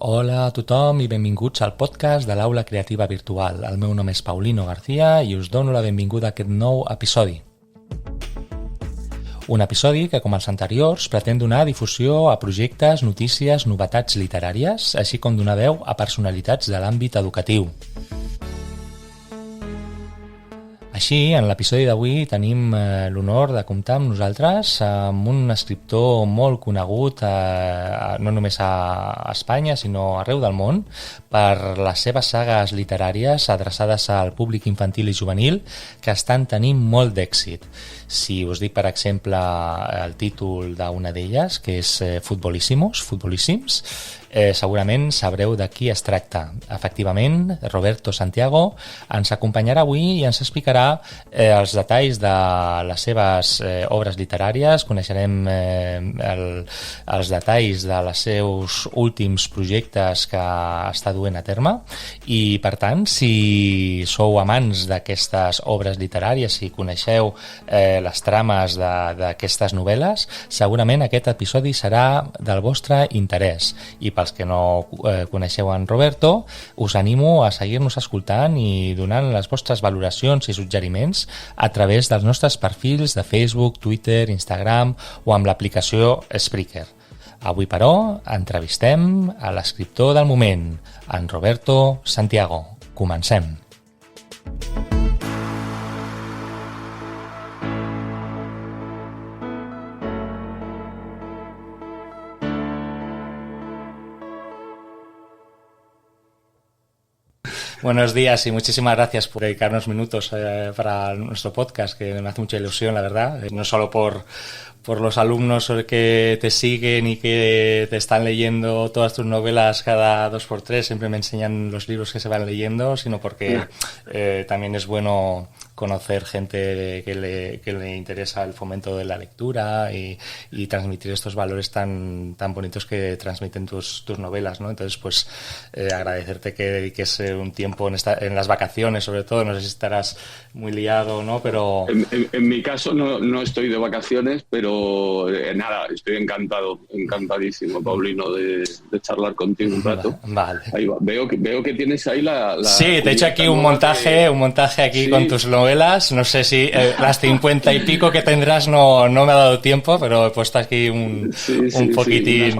Hola a tothom i benvinguts al podcast de l'Aula Creativa Virtual. El meu nom és Paulino García i us dono la benvinguda a aquest nou episodi. Un episodi que, com els anteriors, pretén donar difusió a projectes, notícies, novetats literàries, així com donar veu a personalitats de l'àmbit educatiu. Així, en l'episodi d'avui tenim l'honor de comptar amb nosaltres amb un escriptor molt conegut no només a Espanya, sinó arreu del món, per les seves sagues literàries adreçades al públic infantil i juvenil que estan tenint molt d'èxit. Si us dic, per exemple, el títol d'una d'elles, que és Futbolíssims, segurament sabreu de qui es tracta. Efectivament, Roberto Santiago ens acompanyarà avui i ens explicarà els detalls de les seves obres literàries, coneixerem els detalls dels seus últims projectes que està duent a terme i, per tant, si sou amants d'aquestes obres literàries, si coneixeu les trames d'aquestes novel·les, segurament aquest episodi serà del vostre interès. I pels que no coneixeu en Roberto, us animo a seguir-nos escoltant i donant les vostres valoracions i suggeriments a través dels nostres perfils de Facebook, Twitter, Instagram o amb l'aplicació Spreaker. Avui, però, entrevistem a l'escriptor del moment, en Roberto Santiago. Comencem. Buenos días y muchísimas gracias por dedicarnos minutos para nuestro podcast, que me hace mucha ilusión, la verdad. No solo por los alumnos que te siguen y que te están leyendo todas tus novelas cada 2x3, siempre me enseñan los libros que se van leyendo, sino porque también es bueno conocer gente que le interesa el fomento de la lectura y transmitir estos valores tan bonitos que transmiten tus novelas, ¿no? Entonces, pues agradecerte que dediques un tiempo en las vacaciones, sobre todo. No sé si estarás muy liado o no, pero... En mi caso no estoy de vacaciones, pero nada, estoy encantadísimo, Paulino, de charlar contigo un rato. Vale. Ahí va. Veo que tienes ahí la sí, te he hecho aquí un montaje aquí sí, con tus novelas. No sé si las 50 y pico que tendrás no me ha dado tiempo, pero he puesto aquí un poquitín. Sí,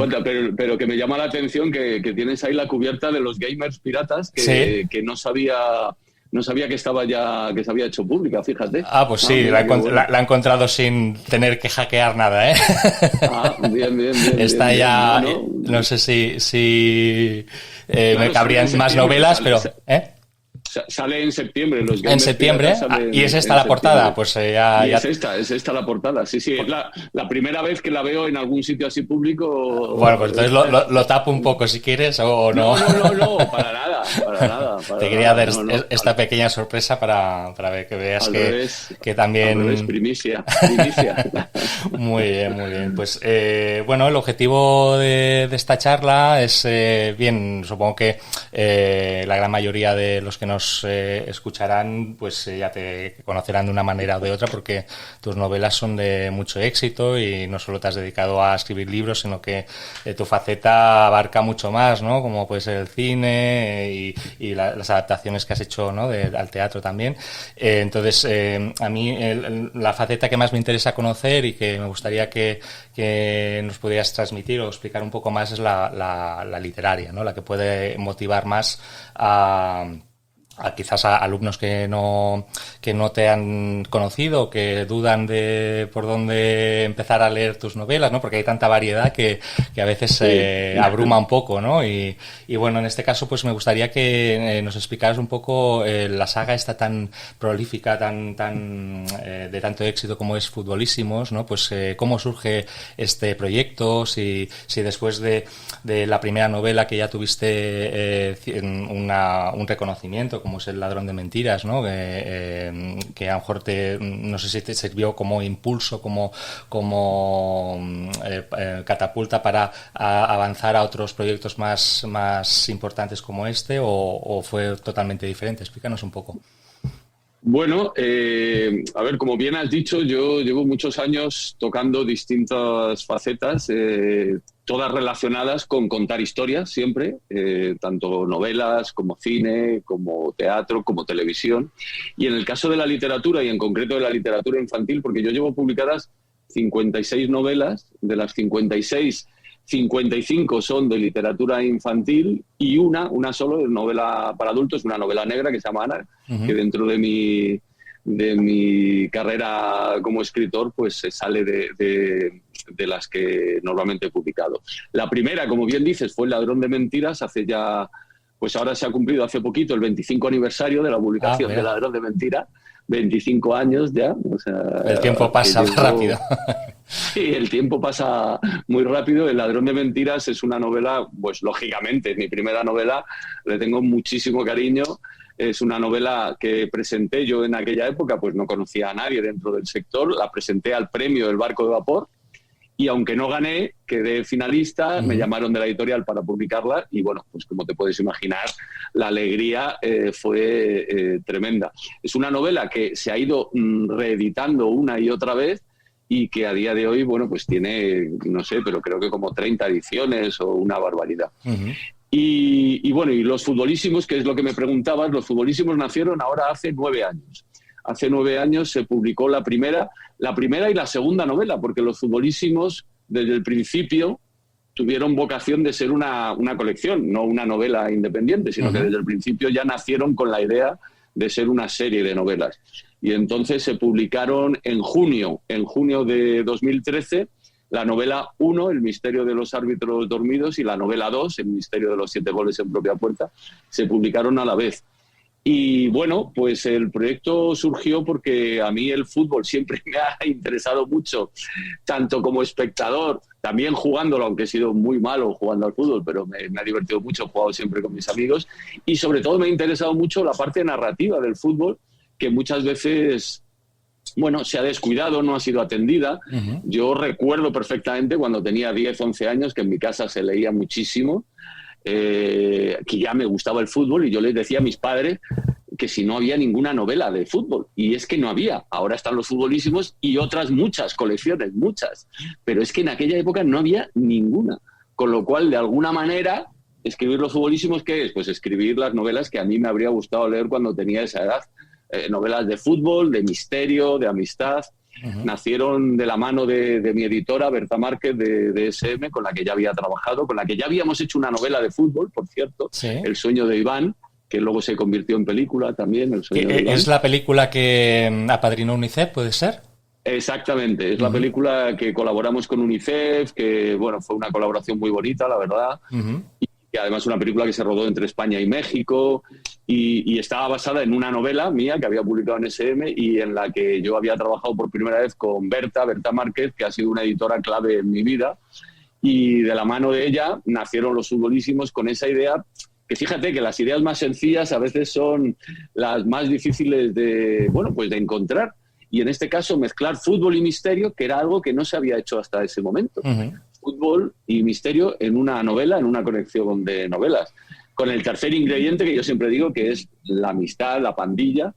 pero que me llama la atención que tienes ahí la cubierta de los gamers piratas que no sabía que estaba ya, que se había hecho pública, fíjate. Ah, pues sí, la he encontrado sin tener que hackear nada, ¿eh? Ah, bien. Está bien, ya, bueno. No sé si claro, me cabrían más novelas, pero... Sale en septiembre. En septiembre, y es esta la portada. Pues ya... Es esta la portada, sí, es la primera vez que la veo en algún sitio así público. Bueno, pues entonces lo tapo un poco si quieres o no. No, para nada. Te quería dar esta pequeña sorpresa para ver que veas que también... Al revés, primicia. Muy bien. Pues bueno, el objetivo de esta charla es, supongo que la gran mayoría de los que nos escucharán, pues ya te conocerán de una manera o de otra, porque tus novelas son de mucho éxito y no solo te has dedicado a escribir libros, sino que tu faceta abarca mucho más, ¿no? Como puede ser el cine y las adaptaciones que has hecho, ¿no? al teatro también. Entonces, a mí la faceta que más me interesa conocer y que me gustaría que nos pudieras transmitir o explicar un poco más es la literaria, ¿no? La que puede motivar más a quizás a alumnos que no te han conocido, que dudan de por dónde empezar a leer tus novelas, ¿no? Porque hay tanta variedad que a veces abruma un poco, ¿no? Y bueno, en este caso pues me gustaría que nos explicaras un poco la saga esta tan prolífica, tan de tanto éxito como es Futbolísimos, ¿no? Pues cómo surge este proyecto, si después de la primera novela que ya tuviste un reconocimiento, como es El ladrón de mentiras, ¿no? Que a lo mejor no sé si te sirvió como impulso, como catapulta para avanzar a otros proyectos más importantes como este, o fue totalmente diferente. Explícanos un poco. Bueno, a ver, como bien has dicho, yo llevo muchos años tocando distintas facetas, todas relacionadas con contar historias siempre, tanto novelas como cine, como teatro, como televisión. Y en el caso de la literatura, y en concreto de la literatura infantil, porque yo llevo publicadas 56 novelas, de las 56, 55 son de literatura infantil y una solo de novela para adultos, una novela negra que se llama Ana, que dentro de mi carrera como escritor pues se sale de las que normalmente he publicado. La primera, como bien dices, fue El ladrón de mentiras, hace ya, pues ahora se ha cumplido hace poquito el 25 aniversario de la publicación de El ladrón de mentiras. 25 años ya. O sea, el tiempo pasa rápido. Sí, el tiempo pasa muy rápido. El ladrón de mentiras es una novela, pues lógicamente, mi primera novela, le tengo muchísimo cariño. Es una novela que presenté yo en aquella época, pues no conocía a nadie dentro del sector. La presenté al premio del Barco de Vapor y aunque no gané, quedé finalista, me llamaron de la editorial para publicarla y bueno, pues como te puedes imaginar, la alegría fue tremenda. Es una novela que se ha ido reeditando una y otra vez y que a día de hoy, bueno, pues tiene, no sé, pero creo que como 30 ediciones o una barbaridad. Y bueno, y Los Futbolísimos, que es lo que me preguntabas, Los Futbolísimos nacieron ahora hace 9 años. Hace 9 años se publicó la primera y la segunda novela, porque Los Futbolísimos, desde el principio, tuvieron vocación de ser una colección, no una novela independiente, sino que desde el principio ya nacieron con la idea de ser una serie de novelas. Y entonces se publicaron en junio de 2013, la novela 1, El misterio de los árbitros dormidos, y la novela 2, El misterio de los 7 goles en propia puerta, se publicaron a la vez. Y bueno, pues el proyecto surgió porque a mí el fútbol siempre me ha interesado mucho, tanto como espectador, también jugándolo, aunque he sido muy malo jugando al fútbol, pero me ha divertido mucho, he jugado siempre con mis amigos, y sobre todo me ha interesado mucho la parte narrativa del fútbol, que muchas veces, bueno, se ha descuidado, no ha sido atendida. Yo recuerdo perfectamente cuando tenía 10, 11 años que en mi casa se leía muchísimo, que ya me gustaba el fútbol y yo les decía a mis padres que si no había ninguna novela de fútbol, y es que no había. Ahora están Los Futbolísimos y otras muchas colecciones, muchas, pero es que en aquella época no había ninguna, con lo cual de alguna manera escribir Los Futbolísimos, ¿qué es? Pues escribir las novelas que a mí me habría gustado leer cuando tenía esa edad, novelas de fútbol, de misterio, de amistad. Nacieron de la mano de mi editora, Berta Márquez, de SM, con la que ya había trabajado, con la que ya habíamos hecho una novela de fútbol, por cierto, ¿sí? El sueño de Iván, que luego se convirtió en película también. El sueño de Iván. ¿Es la película que apadrinó UNICEF, puede ser? Exactamente, es la película que colaboramos con UNICEF, que bueno, fue una colaboración muy bonita, la verdad, y que además es una película que se rodó entre España y México, y estaba basada en una novela mía que había publicado en SM y en la que yo había trabajado por primera vez con Berta Márquez, que ha sido una editora clave en mi vida, y de la mano de ella nacieron Los Futbolísimos con esa idea, que fíjate que las ideas más sencillas a veces son las más difíciles de encontrar. Y en este caso mezclar fútbol y misterio, que era algo que no se había hecho hasta ese momento. Fútbol y misterio en una novela, en una colección de novelas. Con el tercer ingrediente que yo siempre digo, que es la amistad, la pandilla,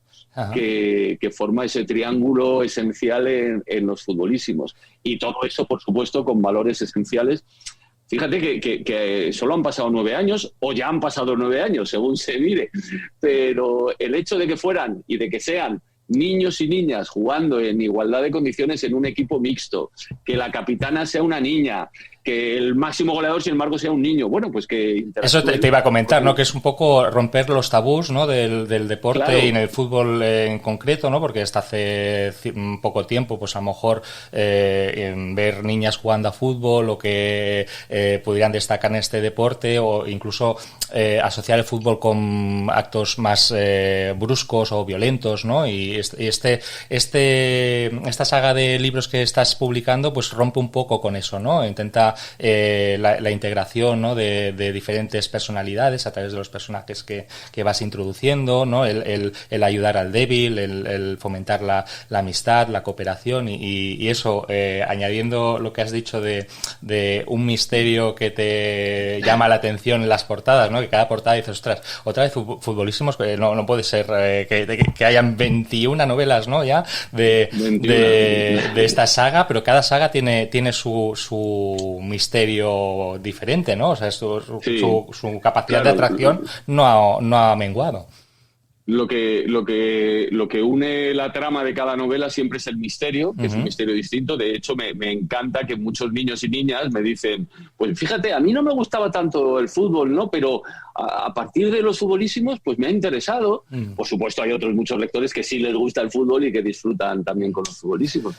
que forma ese triángulo esencial en Los Futbolísimos. Y todo eso, por supuesto, con valores esenciales. Fíjate que solo han pasado 9 años, o ya han pasado 9 años, según se mire. Pero el hecho de que fueran y de que sean niños y niñas jugando en igualdad de condiciones en un equipo mixto, que la capitana sea una niña, que el máximo goleador, sin embargo, sea un niño. Bueno, pues que... Eso te iba a comentar, ¿no? Que es un poco romper los tabús, ¿no? Del deporte, claro. Y en el fútbol en concreto, ¿no? Porque hasta hace poco tiempo, pues a lo mejor ver niñas jugando a fútbol o que pudieran destacar en este deporte, o incluso asociar el fútbol con actos más bruscos o violentos, ¿no? Y esta saga de libros que estás publicando, pues rompe un poco con eso, ¿no? Intenta la integración, ¿no? de diferentes personalidades a través de los personajes que vas introduciendo, ¿no? El ayudar al débil, el fomentar la amistad, la cooperación y eso, añadiendo lo que has dicho de un misterio que te llama la atención en las portadas, ¿no? Que cada portada dices, ostras, otra vez futbolísimos, no puede ser que hayan 21 novelas, ¿no? Ya de esta saga, pero cada saga tiene su misterio diferente, ¿no? O sea, su capacidad de atracción no ha menguado. Lo que une la trama de cada novela siempre es el misterio, que es un misterio distinto. De hecho, me encanta que muchos niños y niñas me dicen, pues fíjate, a mí no me gustaba tanto el fútbol, ¿no? Pero a partir de los futbolísimos, pues me ha interesado. Por supuesto, hay otros muchos lectores que sí les gusta el fútbol y que disfrutan también con los futbolísimos.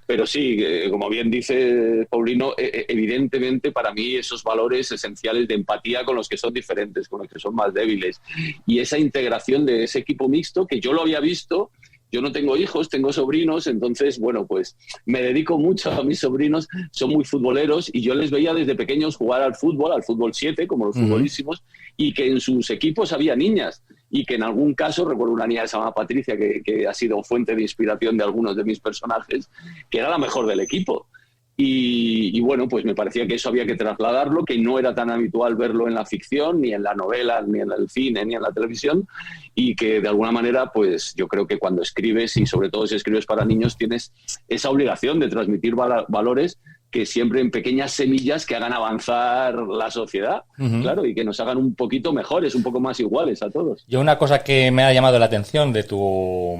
Pero sí, como bien dice Paulino, evidentemente para mí esos valores esenciales de empatía con los que son diferentes, con los que son más débiles, y esa integración de ese equipo mixto, que yo lo había visto. Yo no tengo hijos, tengo sobrinos, entonces, bueno, pues me dedico mucho a mis sobrinos, son muy futboleros y yo les veía desde pequeños jugar al fútbol 7, como los futbolísimos, y que en sus equipos había niñas y que en algún caso, recuerdo una niña que se llama Patricia, que ha sido fuente de inspiración de algunos de mis personajes, que era la mejor del equipo. Y bueno, pues me parecía que eso había que trasladarlo, que no era tan habitual verlo en la ficción, ni en la novela, ni en el cine, ni en la televisión, y que de alguna manera, pues yo creo que cuando escribes, y sobre todo si escribes para niños, tienes esa obligación de transmitir valores que siempre en pequeñas semillas que hagan avanzar la sociedad, claro, y que nos hagan un poquito mejores, un poco más iguales a todos. Yo una cosa que me ha llamado la atención de tu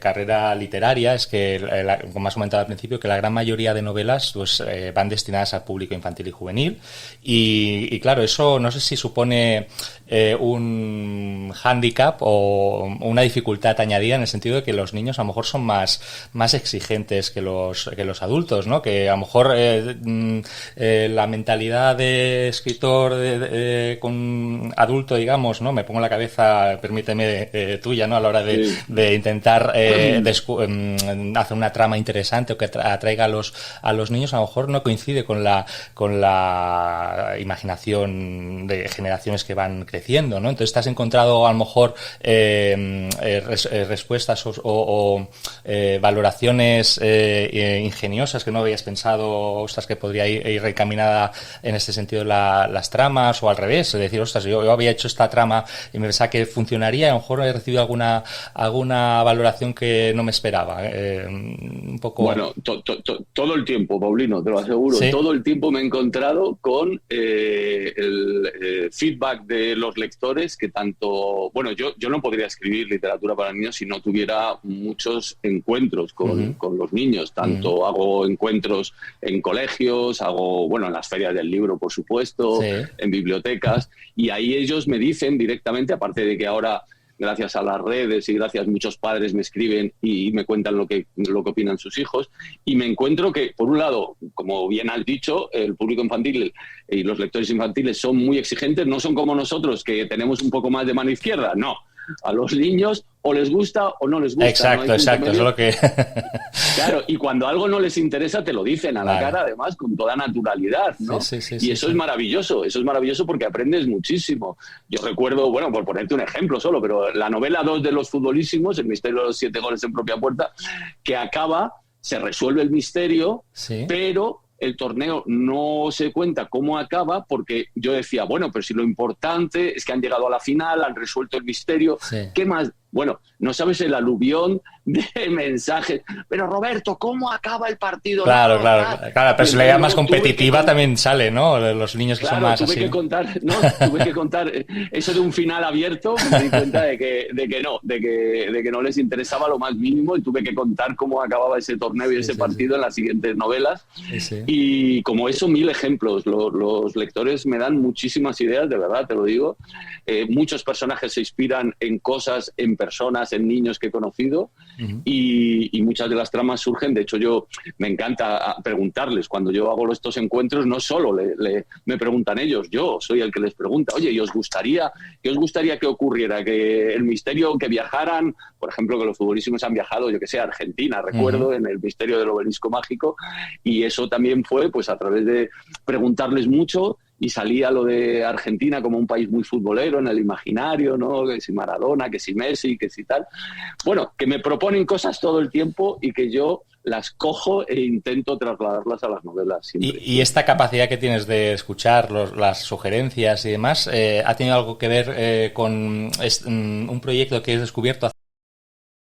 carrera literaria es que, como has comentado al principio, que la gran mayoría de novelas pues van destinadas al público infantil y juvenil y claro, eso no sé si supone un hándicap o una dificultad añadida en el sentido de que los niños a lo mejor son más exigentes que los adultos, ¿no? Que a lo mejor la mentalidad de escritor con adulto, digamos, ¿no? Me pongo en la cabeza, permíteme, tuya, ¿no? A la hora de intentar hacer una trama interesante o que atraiga a los niños, a lo mejor no coincide con la imaginación de generaciones que van creciendo, ¿no? Entonces te has encontrado a lo mejor respuestas o valoraciones ingeniosas que no habías pensado, ostras, que podría ir reencaminada en este sentido las tramas, o al revés, es decir, ostras, yo había hecho esta trama y me pensaba que funcionaría y a lo mejor he recibido alguna valoración que no me esperaba. Un poco... Bueno, todo el tiempo, Paulino, te lo aseguro, ¿sí? Todo el tiempo me he encontrado con el feedback de los lectores que tanto... Bueno, yo no podría escribir literatura para niños si no tuviera muchos encuentros con los niños, tanto hago encuentros en colegios, en las ferias del libro, por supuesto, en bibliotecas, y ahí ellos me dicen directamente, aparte de que ahora, gracias a las redes y gracias a muchos padres me escriben y me cuentan lo que opinan sus hijos, y me encuentro que, por un lado, como bien has dicho, el público infantil y los lectores infantiles son muy exigentes, no son como nosotros, que tenemos un poco más de mano izquierda, no. A los niños o les gusta o no les gusta. Exacto, eso es lo que... Claro, y cuando algo no les interesa te lo dicen a la cara, además, con toda naturalidad, ¿no? Sí, y eso es maravilloso porque aprendes muchísimo. Yo recuerdo, por ponerte un ejemplo solo, pero la novela 2 de los futbolísimos, El misterio de los 7 goles en propia puerta, que acaba, se resuelve el misterio, pero... el torneo no se cuenta cómo acaba porque yo decía, pero si lo importante es que han llegado a la final, han resuelto el misterio, ¿qué más? Bueno, no sabes el aluvión de mensajes. Pero Roberto, ¿cómo acaba el partido? Claro, pero si la idea más competitiva también sale, ¿no? Los niños que son más tuve así. Tuve que contar eso de un final abierto, me di cuenta de que no les interesaba lo más mínimo y tuve que contar cómo acababa ese torneo y ese partido en las siguientes novelas. Y como eso, 1000 ejemplos. Los lectores me dan muchísimas ideas, de verdad, te lo digo. Muchos personajes se inspiran en cosas, en personas, en niños que he conocido, y muchas de las tramas surgen. De hecho, yo me encanta preguntarles. Cuando yo hago estos encuentros, no solo me preguntan ellos, yo soy el que les pregunta, oye, ¿qué os gustaría que ocurriera? Que el misterio, que viajaran, por ejemplo, que los futbolísimos han viajado, yo que sé, a Argentina, recuerdo, en el misterio del obelisco mágico, y eso también fue pues a través de preguntarles mucho, y salía lo de Argentina como un país muy futbolero en el imaginario, ¿no? Que si Maradona, que si Messi, que si tal. Bueno, que me proponen cosas todo el tiempo y que yo las cojo e intento trasladarlas a las novelas. Y esta capacidad que tienes de escuchar las sugerencias y demás, ¿ha tenido algo que ver con un proyecto que has descubierto